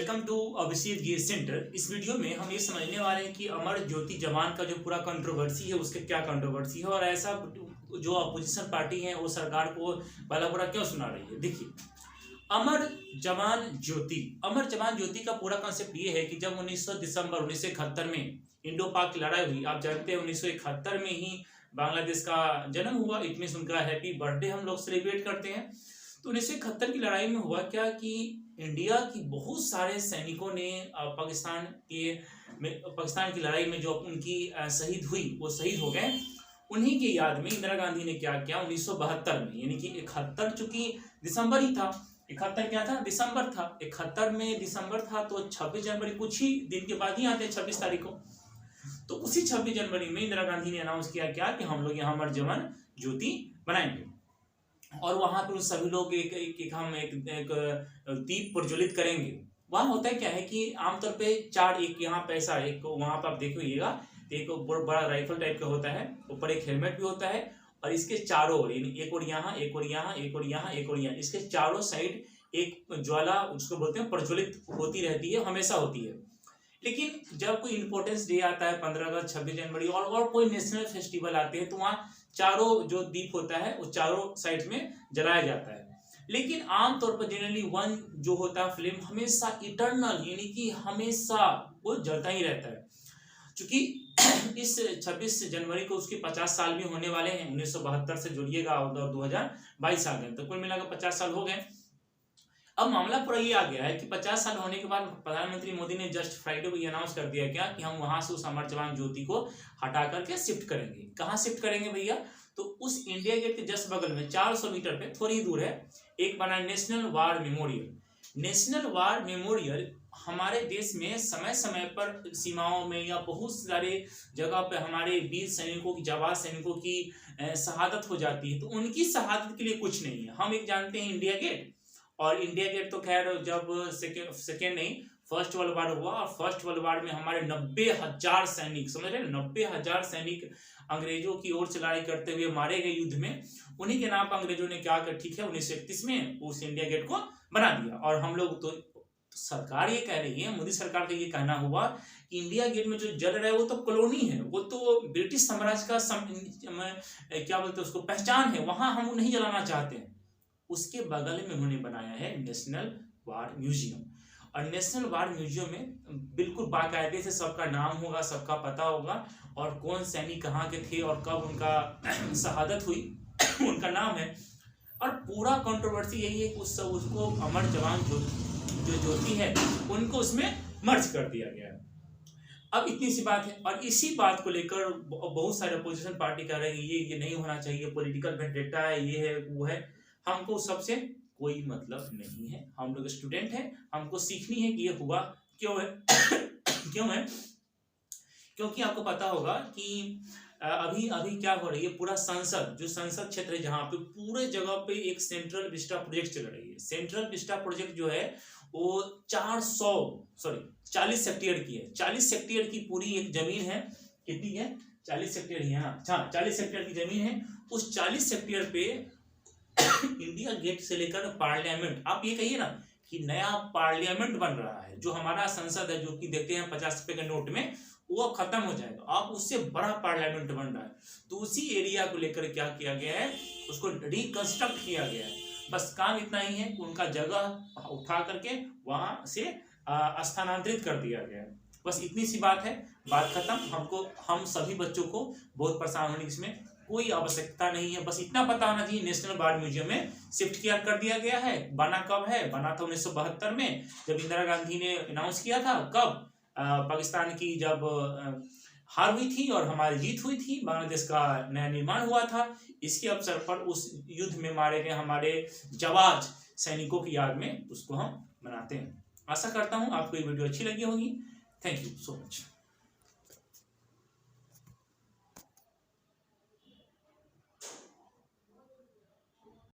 Welcome to Abhishek ji centre. इस video में हम ये समझने वाले हैं कि अमर ज्योति जवान का जो पूरा कंट्रोवर्सी है उसके क्या कंट्रोवर्सी है और ऐसा जो अपोजिशन पार्टी है वो सरकार को भला बुरा क्यों सुना रही है। देखिए, अमर जवान ज्योति का पूरा कॉन्सेप्ट ये है कि जब 19 दिसंबर 1971 में इंडो पाक की लड़ाई हुई, आप जानते हैं 1971 में ही बांग्लादेश का जन्म हुआ। इट मीन्स उनका हैप्पी बर्थडे हम लोग सेलिब्रेट करते हैं। तो 1971 की लड़ाई में हुआ क्या कि इंडिया की बहुत सारे सैनिकों ने पाकिस्तान की लड़ाई में जो उनकी शहीद हुई वो शहीद हो गए। उन्हीं की याद में इंदिरा गांधी ने क्या किया 1972 में, यानी कि 71 चूंकि दिसंबर ही था, 71 क्या था, दिसंबर था, 71 में दिसंबर था तो 26 जनवरी कुछ ही दिन के बाद ही आते हैं 26 तारीख को। तो उसी 26 जनवरी में इंदिरा गांधी ने अनाउंस किया क्या कि हम लोग यहाँ अमर जवान ज्योति बनाएंगे और वहां पर सभी लोग एक दीप प्रज्वलित करेंगे। वहां होता है क्या है कि आमतौर पे चार, एक यहाँ पैसा, एक वहां पर आप देखिएगा एक बड़ा राइफल टाइप का होता है, ऊपर एक हेलमेट भी होता है और इसके चारों ओर, यानी एक और यहाँ, एक और यहाँ, एक और यहाँ, एक और यहाँ, इसके चारों साइड एक ज्वाला, उसको बोलते हैं, प्रज्वलित होती रहती है, हमेशा होती है। लेकिन जब कोई इंपॉर्टेंस डे आता है 15 अगस्त, 26 जनवरी और कोई नेशनल फेस्टिवल आते हैं तो वहाँ चारों जो दीप होता है वो चारों साइड में जलाया जाता है। लेकिन आमतौर पर जनरली वन जो होता है फ्लेम हमेशा इटर्नल, यानी कि हमेशा वो जलता ही रहता है। क्योंकि इस 26 जनवरी को उसके 50 साल भी होने वाले हैं। 1972 से जोड़िएगा और 2022 आ गए तो कुल मिलाकर 50 साल हो गए। अब मामला पूरा ये आ गया है कि 50 साल होने के बाद प्रधानमंत्री मोदी ने जस्ट फ्राइडे को ये अनाउंस कर दिया क्या कि हम वहां से उस अमर जवान ज्योति को हटा करके शिफ्ट करेंगे। कहाँ शिफ्ट करेंगे भैया? तो उस इंडिया गेट के जस्ट बगल में 400 मीटर पे थोड़ी दूर है एक बना national war memorial. National war memorial हमारे देश में समय समय पर सीमाओं में या बहुत सारे जगह पे हमारे वीर सैनिकों की, जाबाज सैनिकों की शहादत हो जाती है। तो उनकी शहादत के लिए कुछ नहीं है। हम एक जानते हैं इंडिया गेट, और इंडिया गेट तो खैर जब सेकेंड नहीं फर्स्ट वर्ल्ड वार हुआ और फर्स्ट वर्ल्ड वार में हमारे 90,000 सैनिक, समझ रहे, 90,000 सैनिक अंग्रेजों की ओर से लड़ाई करते हुए मारे गए युद्ध में। उन्हीं के नाम पर अंग्रेजों ने क्या कर, ठीक है, 1931 में उस इंडिया गेट को बना दिया। और हम लोग तो सरकार ये कह रही है, मोदी सरकार का ये कहना हुआ कि इंडिया गेट में जो जल रहा है वो तो कॉलोनी है, वो तो ब्रिटिश साम्राज्य का क्या बोलते हैं उसको, पहचान है, वहां हम नहीं जलाना चाहते हैं। उसके बगल में उन्होंने बनाया है नेशनल वार म्यूजियम। और नेशनल वार म्यूजियम में बिल्कुल बाकायदे से सबका नाम होगा, सबका पता होगा और कौन सैनिक कहाँ के थे और कब उनका शहादत हुई उनका नाम है। और पूरा कंट्रोवर्सी यही है कि उसको अमर जवान जो ज्योति है उनको उसमें मर्ज कर दिया गया है। अब इतनी सी बात है और इसी बात को लेकर बहुत सारे अपोजिशन पार्टी कह रहे हैं ये नहीं होना चाहिए, पॉलिटिकल वेंडेटा है, ये है वो है। हमको सबसे कोई मतलब नहीं है, हम लोग स्टूडेंट हैं, हमको सीखनी है कि ये हुआ क्यों है क्यों है। क्योंकि आपको पता होगा कि अभी क्या हो रही है, पूरा संसद क्षेत्र है जहाँ पे पूरे जगह पे एक सेंट्रल विस्टा प्रोजेक्ट चल रही है। सेंट्रल विस्टा प्रोजेक्ट जो है वो 40 हेक्टेयर की है। 40 हेक्टेयर की पूरी एक जमीन है। कितनी है? 40 हेक्टेयर ही है ना, 40 हेक्टेयर की जमीन है। उस 40 हेक्टेयर पे इंडिया गेट से लेकर पार्लियामेंट, आप ये कहिए ना कि नया पार्लियामेंट बन रहा है। जो हमारा संसद है जो कि देखते हैं 50 रुपए के नोट में, वो अब खत्म हो जाएगा, अब उससे बड़ा पार्लियामेंट बन रहा है। तो उसी एरिया को लेकर क्या किया गया है, उसको रिकंस्ट्रक्ट किया गया है। बस काम इतना ही है कि उनका जगह उठा करके वहां से स्थानांतरित कर दिया गया है। बस इतनी सी बात है, बात खत्म। हम सभी बच्चों को बहुत परेशान होने की इसमें कोई आवश्यकता नहीं है। बस इतना पता होना चाहिए नेशनल वार म्यूजियम में शिफ्ट किया कर दिया गया है। बना कब है? बना था 1972 में, जब इंदिरा गांधी ने अनाउंस किया था। कब? पाकिस्तान की जब हार हुई थी और हमारी जीत हुई थी, बांग्लादेश का नया निर्माण हुआ था। इसके अवसर पर उस युद्ध में मारे गए हमारे जाबाज सैनिकों की याद में उसको हम मनाते हैं। आशा करता हूँ आपको ये वीडियो अच्छी लगी होगी। Thank you so much.